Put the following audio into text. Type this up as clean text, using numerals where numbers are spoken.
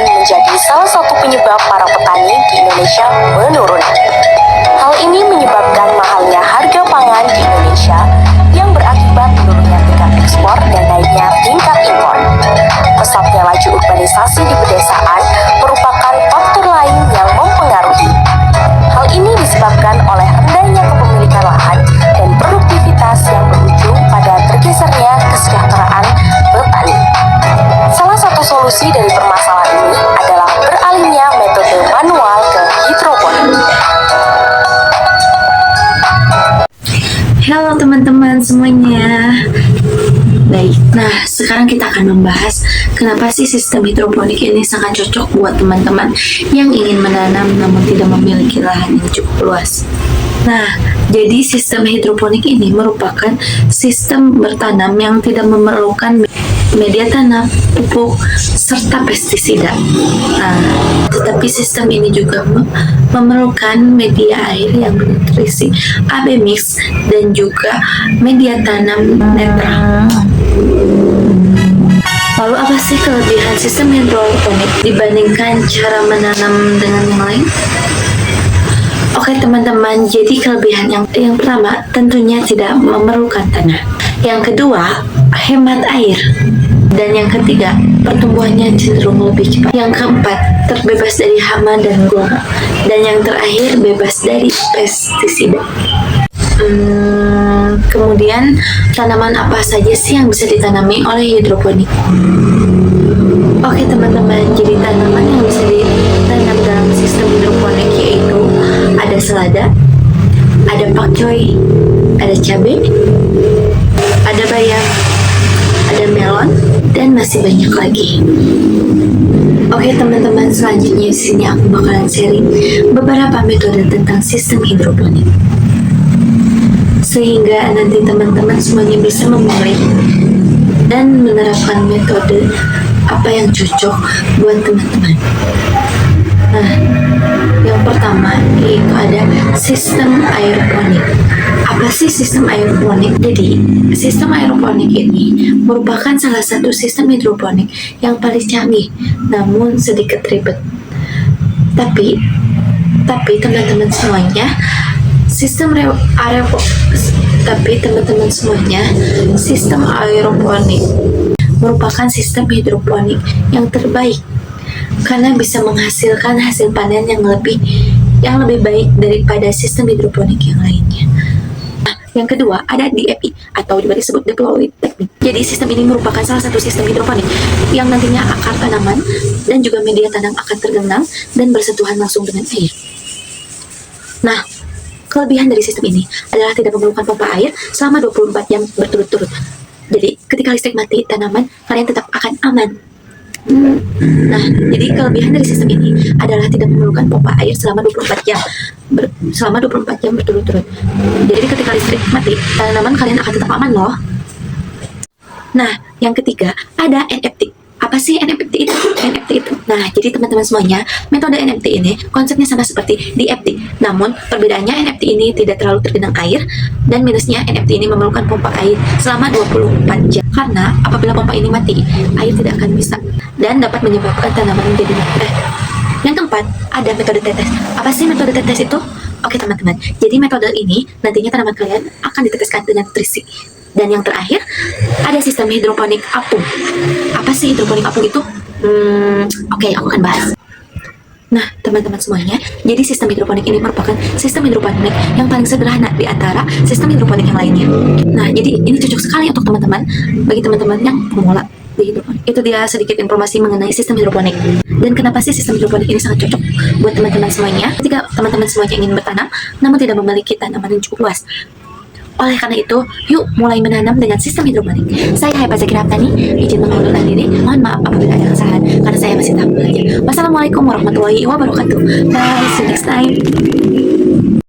menjadi salah satu penyebab para petani di Indonesia menurun. Hal ini menyebabkan mahalnya harga pangan di Indonesia yang berakibat menurunnya tingkat ekspor dan naiknya tingkat impor. Pesatnya laju urbanisasi di pedesaan merupakan faktor lain yang mempengaruhi. Hal ini disebabkan oleh rendahnya kepemilikan lahan dan produktivitas yang berujung pada tergesernya kesejahteraan petani. Salah satu solusi dari permasalahan ini adalah beralihnya metode manual ke hidroponik. Halo teman-teman semuanya. Baik, nah sekarang kita akan membahas kenapa sih sistem hidroponik ini sangat cocok buat teman-teman yang ingin menanam namun tidak memiliki lahan yang cukup luas. Nah, jadi sistem hidroponik ini merupakan sistem bertanam yang tidak memerlukan media tanam, pupuk, serta pestisida. Nah, tetapi sistem ini juga memerlukan media air yang bernutrisi AB mix dan juga media tanam netral. Lalu apa sih kelebihan sistem hidroponik dibandingkan cara menanam dengan yang lain? Oke teman-teman, jadi kelebihan yang pertama tentunya tidak memerlukan tanah. Yang kedua, hemat air. Dan yang ketiga, pertumbuhannya cenderung lebih cepat. Yang keempat, terbebas dari hama dan gula. Dan yang terakhir, bebas dari pestisida. Kemudian, tanaman apa saja sih yang bisa ditanami oleh hidroponik? Oke teman-teman, jadi tanaman yang bisa ditanam dalam sistem hidroponik yaitu ada selada, ada pakcoy, ada cabai, ada bayam, ada melon, dan masih banyak lagi. Oke teman-teman, selanjutnya di sini aku bakalan sharing beberapa metode tentang sistem hidroponik, sehingga nanti teman-teman semuanya bisa memilih dan menerapkan metode apa yang cocok buat teman-teman. Nah, yang pertama yaitu ada sistem aeroponik. Apa sih sistem aeroponik? Jadi, sistem aeroponik ini merupakan salah satu sistem hidroponik yang paling canggih, namun sedikit ribet. Tapi teman-teman semuanya, sistem aeroponik merupakan sistem hidroponik yang terbaik karena bisa menghasilkan hasil panen yang lebih baik daripada sistem hidroponik yang lainnya. Nah, yang kedua ada DFI atau juga disebut diploid teknik. Jadi sistem ini merupakan salah satu sistem hidroponik yang nantinya akar tanaman dan juga media tanam akan tergenang dan bersentuhan langsung dengan air. Nah, kelebihan dari sistem ini adalah tidak memerlukan pompa air selama 24 jam berturut-turut. Jadi, ketika listrik mati, tanaman kalian tetap akan aman. Nah, jadi kelebihan dari sistem ini adalah tidak memerlukan pompa air selama 24 jam berturut-turut. Jadi, ketika listrik mati, tanaman kalian akan tetap aman loh. Nah, yang ketiga, ada NFT. Apa sih NFT itu? Nah, jadi teman-teman semuanya, metode NFT ini konsepnya sama seperti DFT. Namun, perbedaannya NFT ini tidak terlalu tergenang air, dan minusnya NFT ini memerlukan pompa air selama 24 jam. Karena apabila pompa ini mati, air tidak akan bisa dan dapat menyebabkan tanaman menjadi mati. Yang keempat, ada metode tetes. Apa sih metode tetes itu? Oke teman-teman, jadi metode ini nantinya tanaman kalian akan diteteskan dengan nutrisi. Dan yang terakhir, ada sistem hidroponik apung. Apa sih hidroponik apung itu? Oke, aku akan bahas. Nah, teman-teman semuanya, jadi sistem hidroponik ini merupakan sistem hidroponik yang paling sederhana di antara sistem hidroponik yang lainnya. Nah, jadi ini cocok sekali untuk teman-teman, bagi teman-teman yang pemula di hidroponik. Itu dia sedikit informasi mengenai sistem hidroponik. Dan kenapa sih sistem hidroponik ini sangat cocok buat teman-teman semuanya ketika teman-teman semuanya ingin bertanam, namun tidak memiliki tanaman yang cukup luas. Oleh karena itu, yuk mulai menanam dengan sistem hidroponik. Saya Haifa Zakira Aptani, izin mengundurkan diri. Mohon maaf apabila ada kesalahan, karena saya masih tahap belajar. Wassalamualaikum warahmatullahi wabarakatuh. Bye, see you next time.